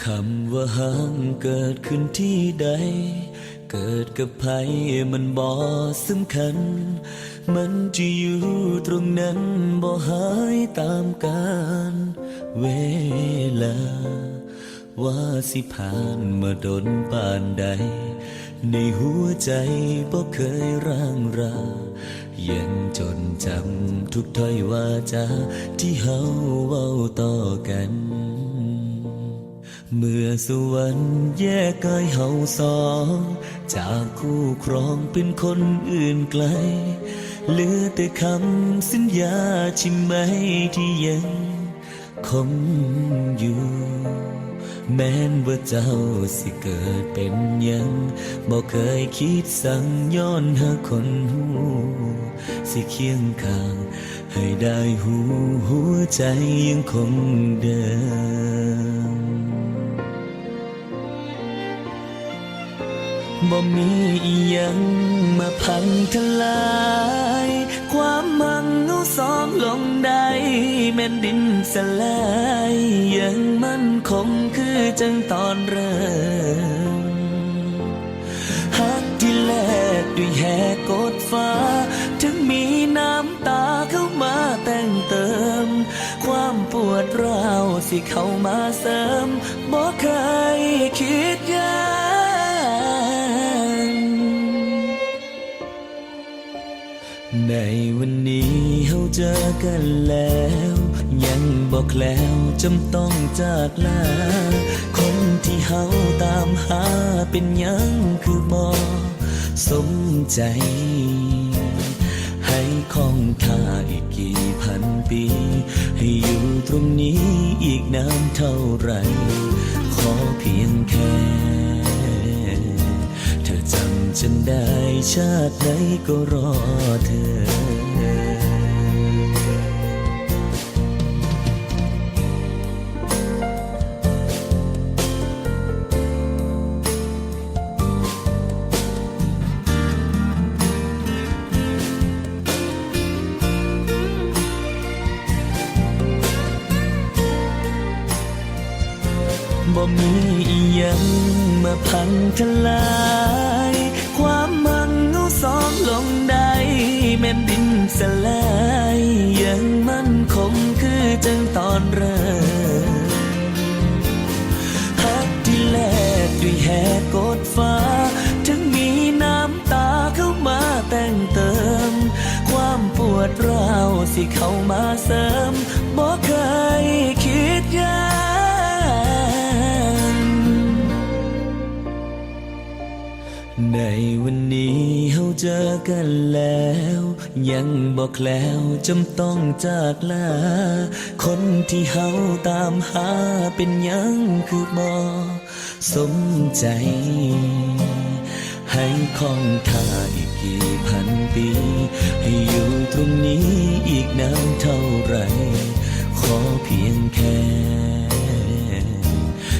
คำว่าห่างเกิดขึ้นที่ใดเกิดกับใครมันบ่สำคัญมันจะอยู่ตรงนั้นบ่หายตามกาลเวลาว่าสิผ่านมาดนปานใดในหัวใจบ่เคยร่างรายังจดจำทุกถ้อยวาจาที่เฮาเว้าต่อกันเมื่อสวรรค์แยกกายเฮาสองจากคู่ครองเป็นคนอื่นไกลเหลือแต่คำสัญญาใช่ไหมที่ยังคงอยู่แม้นว่าเจ้าสิเกิดเป็นยังบ่เคยคิดสั่งย้อนหาคนหูสิเคียงข้างให้ได้หูหัวใจยังคงเดิมบ่มีอีหยังมาพังทลายความมั่งเอาสองลงได้แม่นดินสลายยังมั่นคงคือจังตอนเริ่มฮักที่แลกด้วยแหกกดฟ้าถึงมีน้ำตาเข้ามาแต่งเติมความปวดร้าวสิเข้ามาเสริมบ่เคยคิดยากในวันนี้เฮาเจอกันแล้วยังบอกแล้วจำต้องจากลาคนที่เฮาตามหาเป็นยังคือบ่สมใจให้คงท่าอีกกี่พันปีให้อยู่ตรงนี้อีกนานเท่าไรขอเพียงแค่เธอจำฉันได้ชาติไหนก็รอเธอบ่มีอีหยังมาพังทลายความมั่งเอาสองลงได้แม่นดินสลายยังมั่นคงคือจังตอนเริ่มฮักที่แลกด้วยแหกกดฟ้าถึงมีน้ำตาเข้ามาแต่งเติมความปวดร้าวสิเข้ามาเสริมบ่เคยคิดยากในวันนี้เฮาเจอกันแล้วยังบอกแล้วจำต้องจากลาคนที่เฮาตามหาเป็นยังคือบ่สมใจให้คงท่าอีกกี่พันปีให้อยู่ตรงนี้อีกนานเท่าไรขอเพียงแค่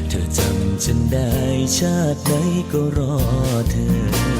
เธอจำฉันได้ชาติไหนก็รอเธอ